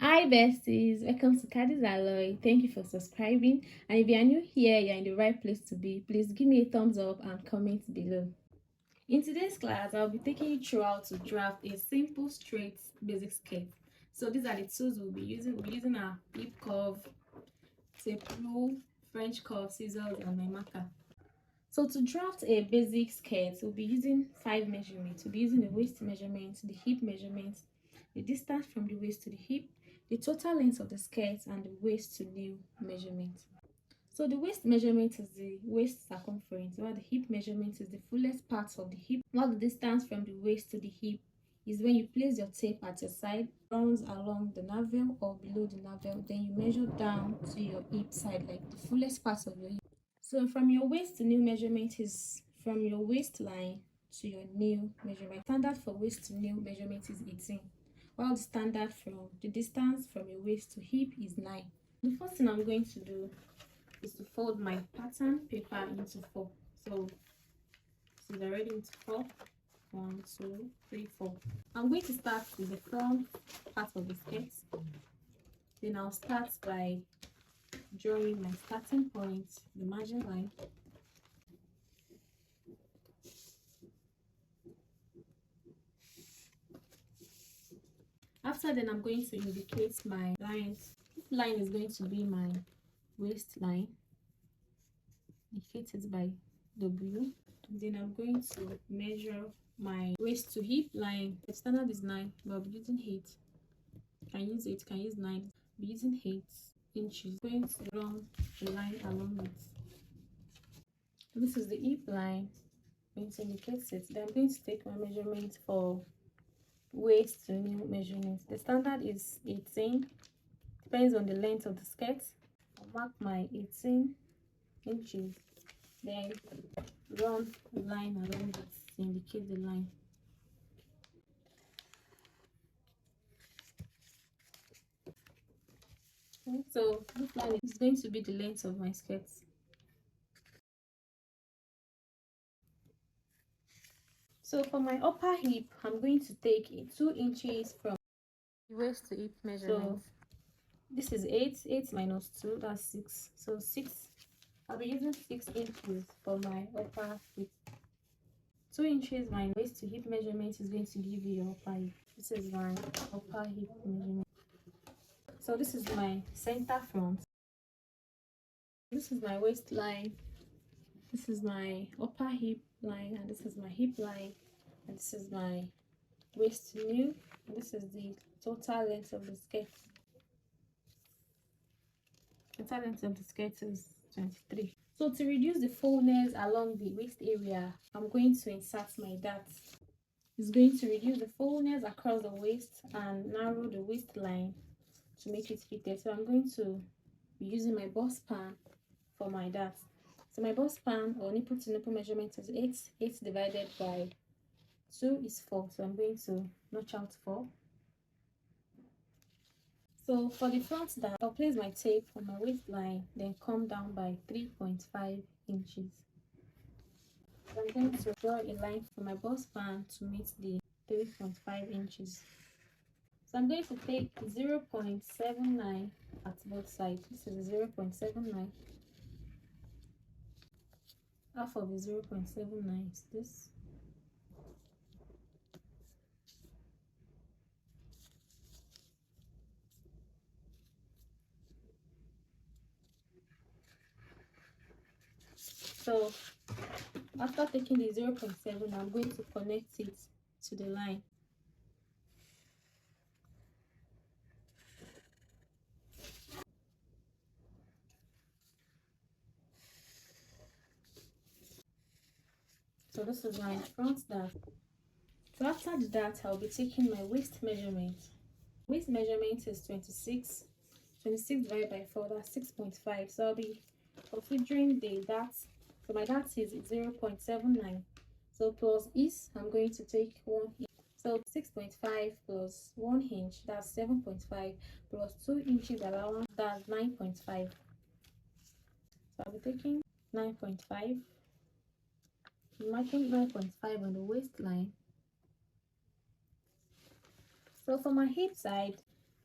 Hi besties, welcome to Caddy's Alloy. Thank you for subscribing. And if you are new here, you're in the right place to be. Please give me a thumbs up and comment below. In today's class, I'll be taking you through how to draft a simple, straight, basic skirt. So these are the tools we'll be using. We'll be using our hip curve, tape rule, French curve, scissors, and my marker. So to draft a basic skirt, we'll be using 5 measurements. We'll be using the waist measurement, the hip measurement, the distance from the waist to the hip, the total length of the skirt, and the waist to new measurement. So the waist measurement is the waist circumference, while the hip measurement is the fullest part of the hip, while the distance from the waist to the hip is when you place your tape at your side, runs along the navel or below the navel, then you measure down to your hip side, like the fullest part of your hip. So from your waist to new measurement is from your waistline to your new measurement. Standard for waist to new measurement is 18, while the standard from the distance from your waist to hip is 9. The first thing I'm going to do is to fold my pattern paper into 4. So this is already into 4. 1, 2, 3, 4. I'm going to start with the front part of the skirt. Then I'll start by drawing my starting point, the margin line. After then, I'm going to indicate my lines. This line is going to be my waistline, indicated by W. Then I'm going to measure my waist to hip line. The standard is 9, but I'll be using 8. Can use 8, can use 9. I'll be using 8 inches. I'm going to run the line along it. This is the hip line. I'm going to indicate it. Then I'm going to take my measurement for waist to new measurement. The standard is 18, depends on the length of the skirt. I'll mark my 18 inches, then run the line along it to indicate the line. Okay, so this line is going to be the length of my skirt. So for my upper hip, I'm going to take 2 inches from waist to hip measurement. So this is 8 minus 2, that's 6. So 6, I'll be using 6 inches for my upper hip. 2 inches my waist to hip measurement is going to give you your upper hip. This is my upper hip measurement. So this is my center front. This is my waistline. This is my upper hip line, and this is my hip line, and this is my waist to new, and this is the total length of the skirt. Total length of the skirt is 23. So to reduce the fullness along the waist area, I'm going to insert my dart. It's going to reduce the fullness across the waist and narrow the waistline to make it fitted. So I'm going to be using my bust pan for my dart. So my bust pan or nipple to nipple measurement is 8. 8 divided by 2 is 4. So I'm going to notch out 4. So for the front dart, I'll place my tape on my waistline, then come down by 3.5 inches. So I'm going to draw a line from my bust pan to meet the 3.5 inches. So I'm going to take 0.79 at both sides. This is 0.79. Half of the 0.79 is this. So after taking the 0.7, I'm going to connect it to the line. So this is my front dart. So after the dart, I'll be taking my waist measurement. Waist measurement is 26. 26 divided by 4, that's 6.5. So I'll be considering the dart. So my dart is 0.79. So plus is, I'm going to take 1 inch. So 6.5 plus 1 inch, that's 7.5, plus 2 inches allowance, that's 9.5. So I'll be taking 9.5, marking 9.5 on the waistline. So for my hip side,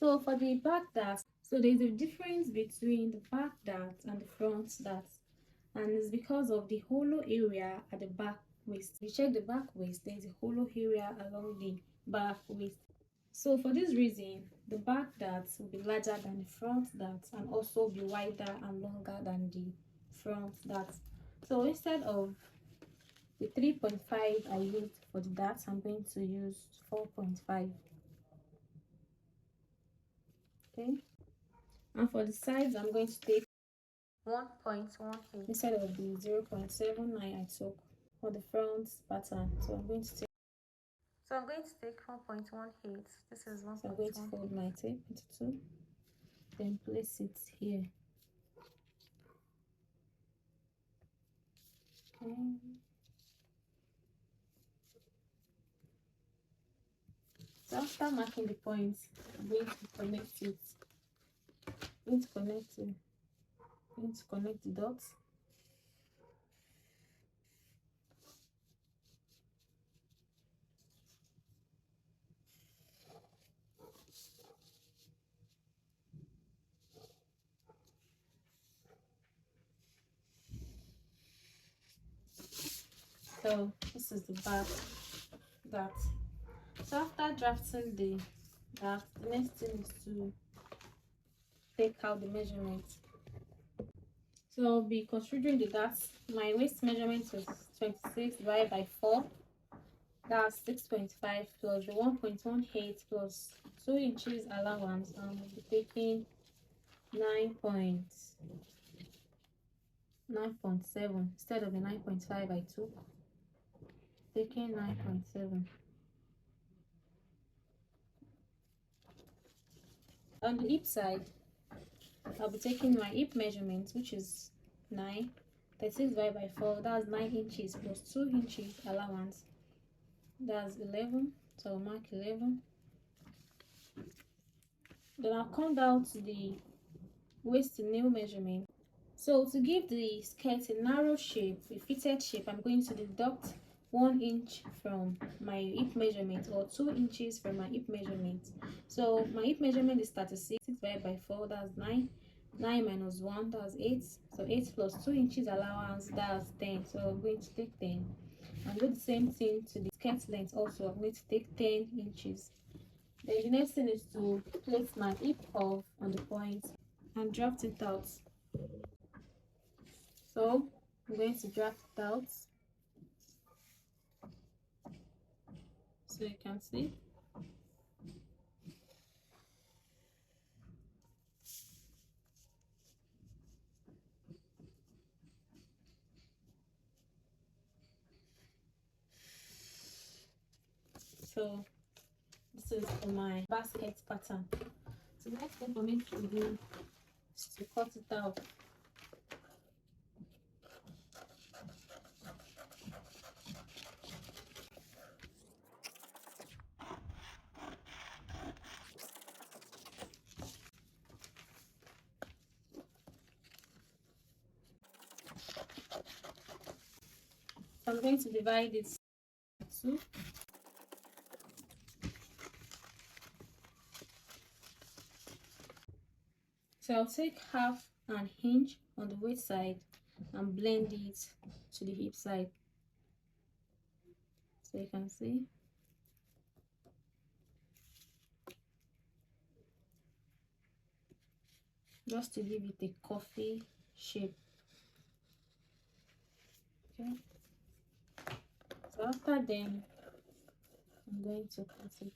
So for the back dart, so there's a difference between the back dart and the front dart, and it's because of the hollow area at the back waist. If you check the back waist, there's a hollow area along the back waist. So for this reason, the back dart will be larger than the front dart and also be wider and longer than the front dart. So instead of the 3.5 I used for the darts, I'm going to use 4.5. Okay, and for the sides, I'm going to take 1.18 instead of the 0.79 I took for the front pattern. So I'm going to take 1.18. This is 1. So I'm going to fold my tape into 2, then place it here. Okay. So after marking the points, I'm going to connect it. I'm going to connect it. I'm going to connect the dots. So this is the back dart. So after drafting the dart, the next thing is to take out the measurement. So I'll be considering the darts. My waist measurement was 26 divided by 4. That's 6.5 plus the 1.18 plus 2 inches allowance. I'll be taking 9.7 instead of the 9.5 I took. Taking 9.7. On the hip side, I'll be taking my hip measurement, which is 9. 36 divided by 4, that's 9 inches plus 2 inches allowance. That's 11. So I'll mark 11. Then I'll come down to the waist to nail measurement. So to give the skirt a narrow shape, a fitted shape, I'm going to deduct 1 inch from my hip measurement or 2 inches from my hip measurement. So my hip measurement is 36 divided by 4, that's 9. 9 minus 1, that's 8. So 8 plus 2 inches allowance, that's 10. So I'm going to take 10. And do the same thing to the skirt length also. I'm going to take 10 inches. Then the next thing is to place my hip cuff on the point and draft it out. So I'm going to draft it out so you can see. So this is for my basket pattern. So the next thing for me to do is to cut it out. So I'm going to divide it into 2. So I'll take half an inch on the waist side and blend it to the hip side. So you can see. Just to give it a coffee shape. Okay. So after then, I'm going to cut it.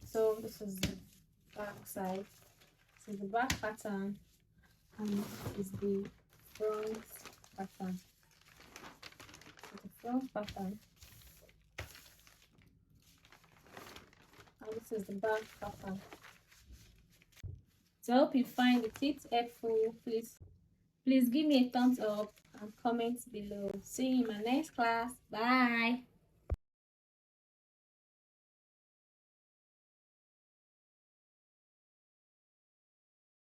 So this is the back side. This is the back pattern, and this is the front pattern. So the front pattern, and this is the back pattern. So I hope you find the tips helpful. Please give me a thumbs up and comment below. See you in my next class. Bye.